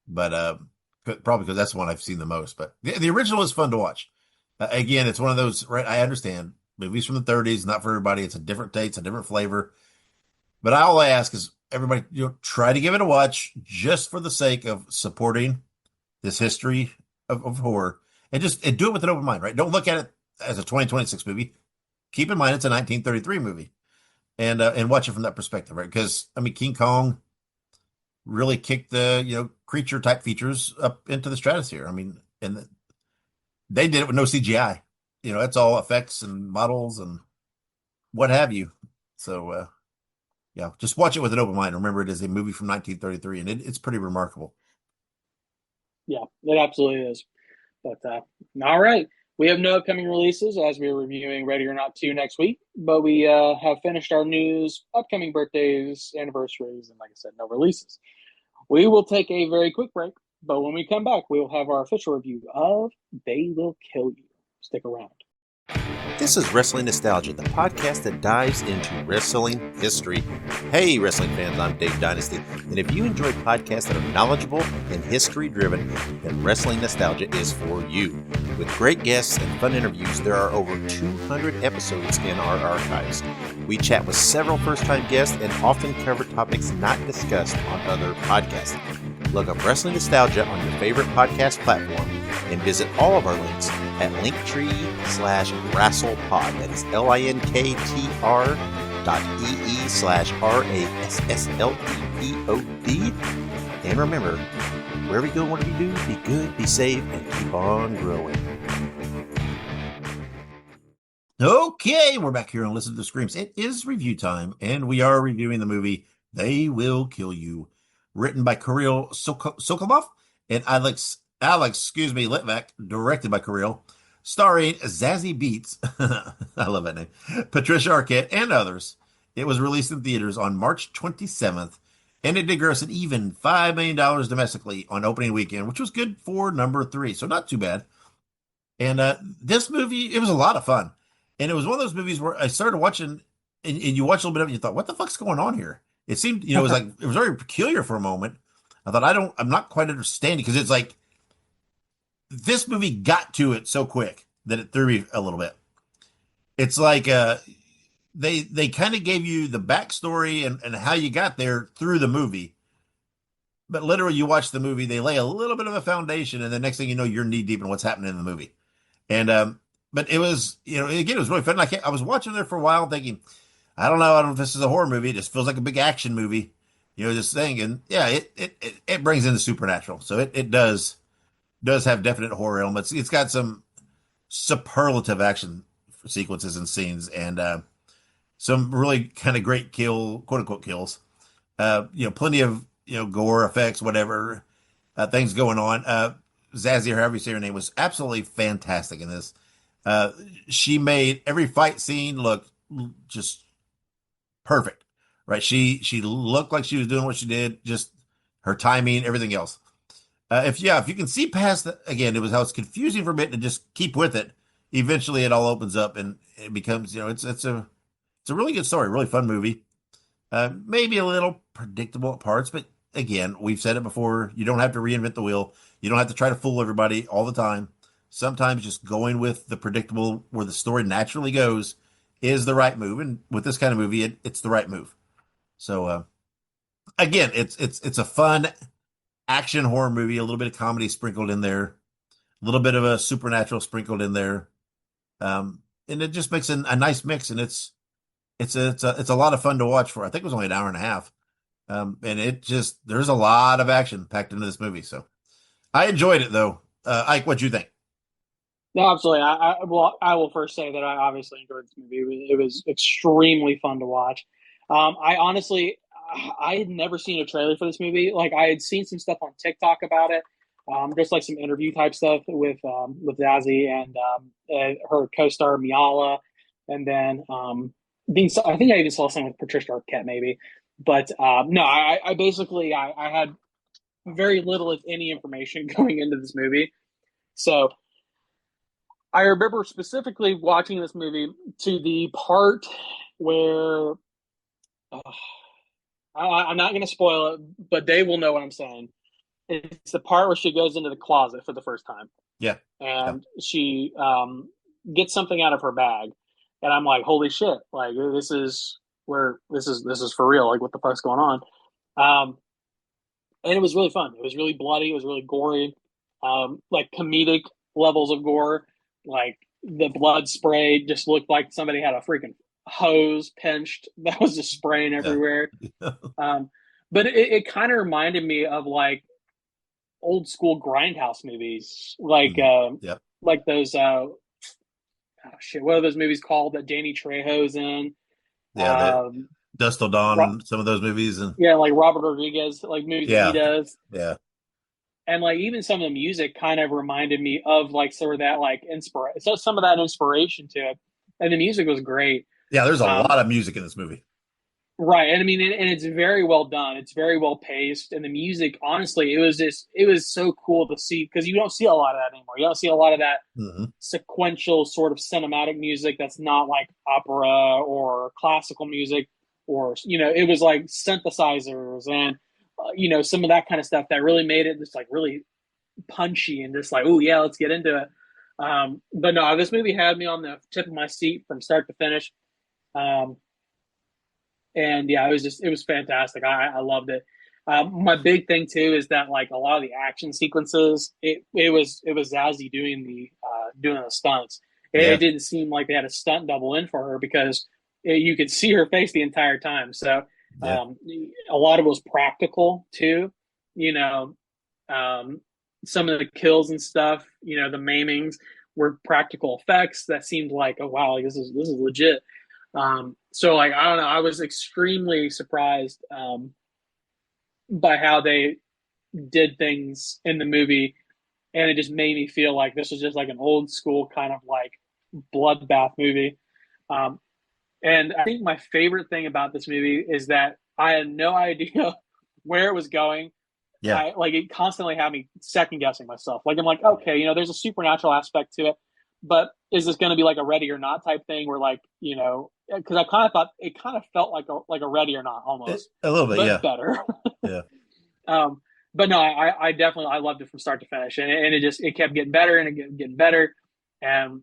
A: But probably because that's the one I've seen the most. But the original is fun to watch. Again, it's one of those, right? I understand movies from the 30s, not for everybody. It's a different taste, a different flavor. But all I ask is everybody, try to give it a watch just for the sake of supporting this history of horror, and do it with an open mind, right? Don't look at it as a 2026 movie. Keep in mind it's a 1933 movie, and watch it from that perspective, right? Because I mean, King Kong really kicked the creature type features up into the stratosphere. I mean, and they did it with no CGI. It's all effects and models and what have you. So yeah, just watch it with an open mind. Remember, it is a movie from 1933, and it's pretty remarkable.
B: yeah, it absolutely is. But all right, we have no upcoming releases as we're reviewing Ready or Not 2 next week. But we have finished our news, upcoming birthdays, anniversaries, and like I said, no releases. We will take a very quick break, but when we come back, we will have our official review of They Will Kill You. Stick around.
A: This is Wrestling Nostalgia, the podcast that dives into wrestling history. Hey, wrestling fans, I'm Dave Dynasty, and if you enjoy podcasts that are knowledgeable and history driven, then Wrestling Nostalgia is for you. With great guests and fun interviews, there are over 200 episodes in our archives. We chat with several first-time guests and often cover topics not discussed on other podcasts. Look up Wrestling Nostalgia on your favorite podcast platform and visit all of our links at linktr.ee/rasselpod. That is linktr.ee/RASSLEPOD. And remember, wherever you go, whatever you do, be good, be safe, and keep on growing. Okay, we're back here on Listen to the Screams. It is review time, and we are reviewing the movie They Will Kill You, written by Kirill Sokolov and Alex Litvak, directed by Kirill, starring Zazie Beetz, I love that name, Patricia Arquette, and others. It was released in theaters on March 27th, and it did gross an even $5 million domestically on opening weekend, which was good for number 3, so not too bad. And this movie, it was a lot of fun. And it was one of those movies where I started watching, and you watch a little bit of it, and you thought, what the fuck's going on here? It seemed, it was like, it was very peculiar for a moment. I thought, I'm not quite understanding, because it's like, this movie got to it so quick that it threw me a little bit. It's like, they kind of gave you the backstory and how you got there through the movie. But literally, you watch the movie, they lay a little bit of a foundation, and the next thing you know, you're knee deep in what's happening in the movie. And but it was, again, it was really fun. I was watching there for a while, thinking, I don't know if this is a horror movie. It just feels like a big action movie, this thing. And yeah, it brings in the supernatural, so it does have definite horror elements. It's got some superlative action sequences and scenes, and some really kind of great quote unquote kills. Plenty of gore effects, whatever things going on. Zazie, or however you say her name, was absolutely fantastic in this. Uh, she made every fight scene look just perfect, right? She looked like she was doing what she did, just her timing, everything else. If you can see past that, again, it was how it's confusing for a bit to just keep with it. Eventually, it all opens up and it becomes, it's a really good story, really fun movie. Maybe a little predictable at parts, but again, we've said it before. You don't have to reinvent the wheel. You don't have to try to fool everybody all the time. Sometimes just going with the predictable, where the story naturally goes, is the right move. And with this kind of movie, it's the right move. So again, it's a fun action horror movie. A little bit of comedy sprinkled in there, a little bit of a supernatural sprinkled in there, and it just makes a nice mix. And it's a lot of fun to watch for. I think it was only an hour and a half. And there's a lot of action packed into this movie. So I enjoyed it though. Ike, what'd you think?
B: No, absolutely. I will first say that I obviously enjoyed this movie. It was extremely fun to watch. I honestly, I had never seen a trailer for this movie. Like I had seen some stuff on TikTok about it, just like some interview type stuff with Zazie and her co-star Miala, and then I think I even saw some with Patricia Arquette maybe, but no, I basically I had very little if any information going into this movie, so I remember specifically watching this movie to the part where I'm not going to spoil it, but Dave will know what I'm saying. It's the part where she goes into the closet for the first time
A: Yeah. Yeah.
B: and she gets something out of her bag, and I'm like, holy shit! Like this is where this is for real. Like what the fuck's going on? Um, and it was really fun. It was really bloody. It was really gory, like comedic levels of gore. Like the blood spray just looked like somebody had a freaking hose pinched that was just spraying
A: Yeah.
B: everywhere. Um, but it kind of reminded me of like old school grindhouse movies,
A: Mhm. Yeah.
B: like those shit. What are those movies called that Danny Trejo's in?
A: Yeah. The
B: Um,
A: Dust Till
B: Ro-
A: Dawn, some of those movies, and
B: yeah, like Robert Rodriguez, like movies that he
A: yeah,
B: does,
A: yeah,
B: and like even some of the music kind of reminded me of like sort of that like inspiration, so some of that inspiration to it, and the music was great.
A: yeah. There's a
B: Um,
A: lot of music in this movie.
B: Right, and I mean, and it's very well done. It's very well paced, and the music, honestly, it was so cool to see because you don't see a lot of that anymore. You don't see a lot of that
A: Hmm.
B: sequential sort of cinematic music that's not like opera or classical music, or it was like synthesizers and some of that kind of stuff that really made it just like really punchy and just like, oh yeah, let's get into it. But no, this movie had me on the tip of my seat from start to finish. Um, and yeah, it was fantastic. I loved it. My big thing too is that like a lot of the action sequences, it was Zazie doing the stunts. It
A: Yeah,
B: didn't seem like they had a stunt double in for her because you could see her face the entire time. So
A: yeah,
B: a lot of it was practical too. You know, um, some of the kills and stuff, the maimings were practical effects that seemed like, oh wow, like this is legit. So like I don't know, I was extremely surprised by how they did things in the movie, and it just made me feel like this was just like an old school kind of like bloodbath movie. Um, and I think my favorite thing about this movie is that I had no idea where it was going.
A: yeah.
B: I like it constantly had me second guessing myself. Like I'm like, okay, there's a supernatural aspect to it, but is this going to be like a Ready or Not type thing where like because I kind of thought it kind of felt like a Ready or Not almost,
A: A little bit.
B: but
A: Yeah,
B: better.
A: yeah,
B: um, but no, I definitely I loved it from start to finish, and it kept getting better and getting better, and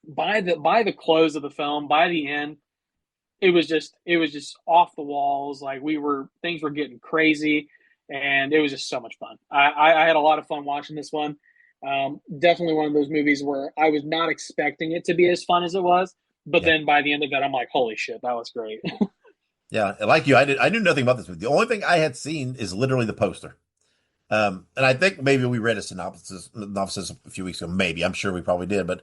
B: by the close of the film, by the end, it was just off the walls. Like things were getting crazy, and it was just so much fun. I had a lot of fun watching this one. Definitely one of those movies where I was not expecting it to be as fun as it was, but
A: yeah,
B: then by the end of it, I'm like, holy shit, that was great.
A: yeah. And like you, I knew nothing about this movie. The only thing I had seen is literally the poster. And I think maybe we read a synopsis a few weeks ago. Maybe I'm sure we probably did. But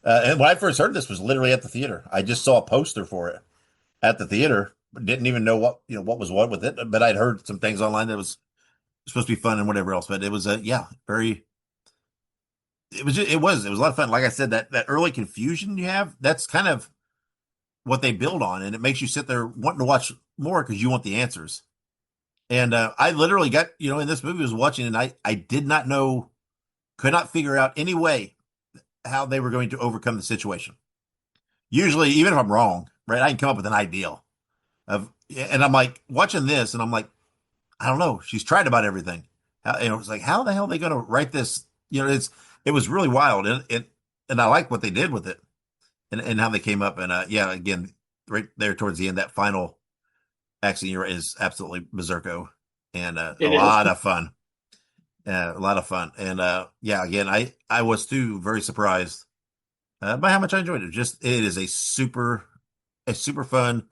A: and when I first heard this was literally at the theater. I just saw a poster for it at the theater, but didn't even know what was what with it. But I'd heard some things online that was supposed to be fun and whatever else. But it was yeah, very. It was a lot of fun. Like I said, that early confusion you have, that's kind of what they build on, and it makes you sit there wanting to watch more because you want the answers. And I literally got in this movie I was watching, and I did not know, could not figure out any way how they were going to overcome the situation. Usually, even if I'm wrong, right, I can come up with an ideal of, and I'm like watching this, and I'm like, I don't know. She's tried about everything. It's like, how the hell are they going to write this? It was really wild, and I like what they did with it, and how they came up, and yeah, again, right there towards the end, that final action is absolutely berserko, and a
B: It is.
A: lot of fun, a lot of fun, and yeah, again, I was too very surprised by how much I enjoyed it. Just it is a super fun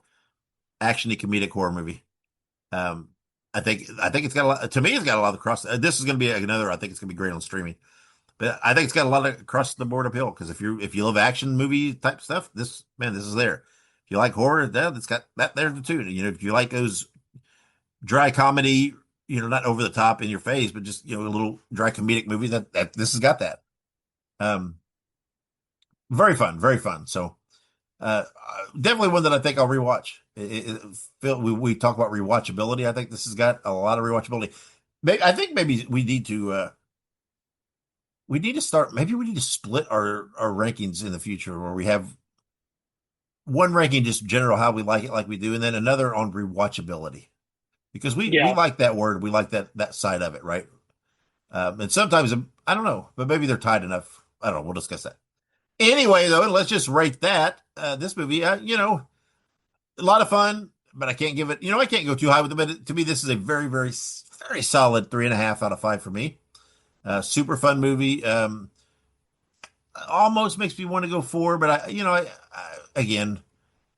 A: actiony comedic horror movie. Um, I think it's got a lot. To me, it's got a lot of cross. This is going to be another. I think it's going to be great on streaming. But I think it's got a lot of across the board appeal because if you love action movie type stuff, this is there. If you like horror, it's got that there too. If you like those dry comedy, not over the top in your face, but just, a little dry comedic movie that this has got that. Um, very fun, very fun. So, definitely one that I think I'll rewatch. Phil, we talk about rewatchability. I think this has got a lot of rewatchability. I think maybe we need to start. Maybe we need to split our rankings in the future, where we have one ranking just general how we like it, like we do, and then another on rewatchability, because we
B: Yeah,
A: like that word, we like that side of it, right? And sometimes I don't know, but maybe they're tied enough. I don't know. We'll discuss that anyway, though. Let's just rate that this movie. A lot of fun, but I can't give it. I can't go too high with it. But to me, this is a very, very, very solid 3.5 out of 5 for me. Super fun movie. Almost makes me want to go 4, but again,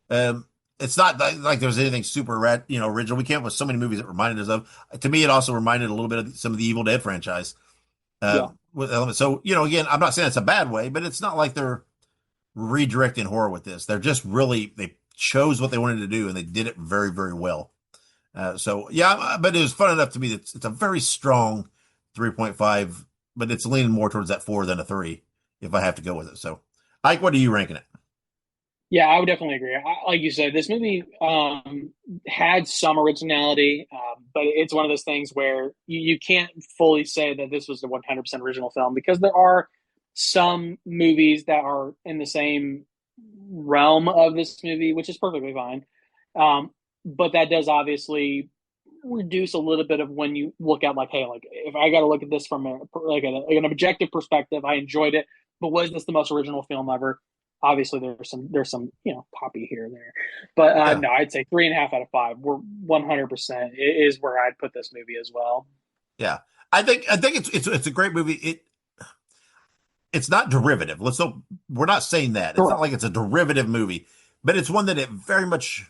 A: um, it's not like there's anything super original. We came up with so many movies that reminded us of. To me, it also reminded a little bit of some of the Evil Dead franchise.
B: yeah,
A: With elements. So, again, I'm not saying it's a bad way, but it's not like they're redirecting horror with this. They're just really, they chose what they wanted to do and they did it very, very well. So yeah, but it was fun enough to me that it's a very strong 3.5, but it's leaning more towards that 4 than a 3 if I have to go with it. So, Ike, what are you ranking it?
B: yeah. I would definitely agree. Like you said, this movie had some originality, but it's one of those things where you can't fully say that this was the 100% original film because there are some movies that are in the same realm of this movie, which is perfectly fine. But that does obviously reduce a little bit of when you look at like, hey, like if I got to look at this from an objective perspective, I enjoyed it, but was this the most original film ever? Obviously, there's some copy here and there, but
A: Yeah,
B: no, I'd say 3.5 out of 5. We're 100% is where I'd put this movie as well.
A: yeah. I think it's a great movie. It's not derivative. We're not saying that. It's not
B: Correct.
A: like it's a derivative movie, but it's one that it very much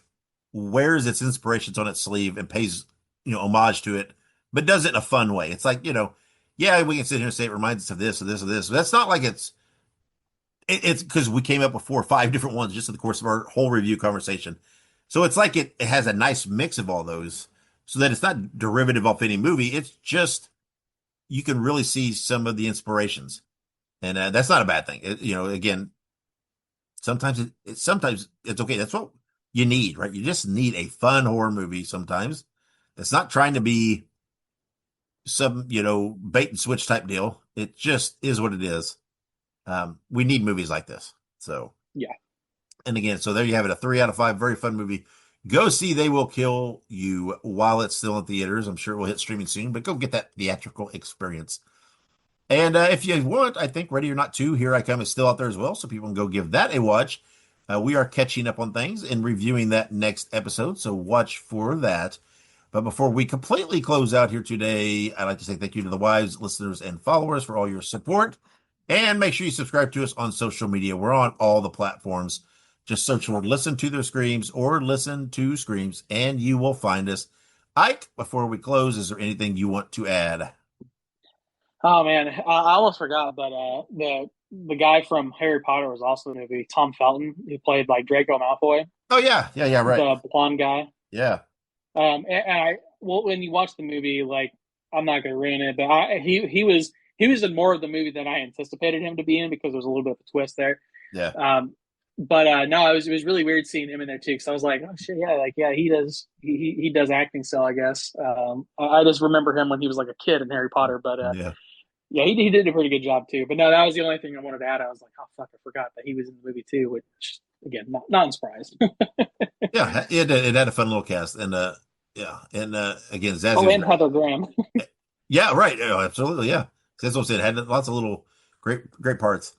A: wears its inspirations on its sleeve and pays, homage to it, but does it in a fun way. It's like, yeah, we can sit here and say it reminds us of this or this or this. But that's not like it's because we came up with 4 or 5 different ones just in the course of our whole review conversation. So it's like it has a nice mix of all those so that it's not derivative of any movie. It's just, you can really see some of the inspirations. And that's not a bad thing. Again, sometimes it's okay. That's what you need, right? You just need a fun horror movie sometimes. That's not trying to be some, bait and switch type deal. It just is what it is. We need movies like this. So,
B: Yeah.
A: and again, so there you have it, a 3 out of 5, very fun movie. Go see They Will Kill You while it's still in theaters. I'm sure it will hit streaming soon, but go get that theatrical experience. And if you want, I think Ready or Not 2, Here I Come is still out there as well, so people can go give that a watch. We are catching up on things and reviewing that next episode, so watch for that. But before we completely close out here today, I'd like to say thank you to the wives, listeners, and followers for all your support. And make sure you subscribe to us on social media. We're on all the platforms. Just search for Listen to Their Screams or Listen to Screams, and you will find us. Ike, before we close, is there anything you want to add?
B: Oh man, I almost forgot, but the guy from Harry Potter was also in the movie. Tom Felton, who played like Draco Malfoy,
A: Oh, yeah. Yeah, yeah, right.
B: the blonde guy.
A: Yeah.
B: And I well, when you watch the movie, like I'm not going to ruin it, but he was in more of the movie than I anticipated him to be in because there was a little bit of a twist there.
A: Yeah.
B: Um, but no, it was really weird seeing him in there too because I was like, oh shit, yeah, like yeah, he does acting still, I guess. I just remember him when he was like a kid in Harry Potter, but
A: Yeah.
B: yeah, he did a pretty good job too. But no, that was the only thing I wanted to add. I was like, oh fuck, I forgot that he was in the movie too, which again, not surprised.
A: Yeah. It had a fun little cast. And yeah. And again, Zazie
B: Oh,
A: was
B: and
A: great.
B: Heather Graham.
A: Yeah, right. Oh, absolutely. Yeah. That's what I said. Had lots of little great parts.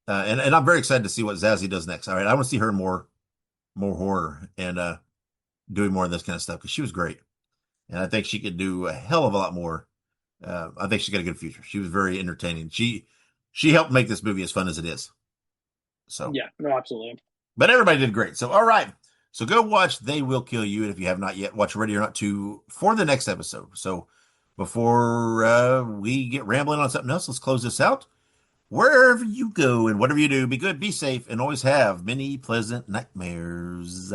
A: And I'm very excited to see what Zazie does next. All right. I want to see her more horror and doing more of this kind of stuff because she was great. And I think she could do a hell of a lot more. I think she's got a good future. She was very entertaining. She helped make this movie as fun as it is. So,
B: Yeah, no, absolutely.
A: but everybody did great. So, all right. So go watch They Will Kill You. And if you have not yet, watch Ready or Not 2 for the next episode. So before we get rambling on something else, let's close this out. Wherever you go and whatever you do, be good, be safe, and always have many pleasant nightmares.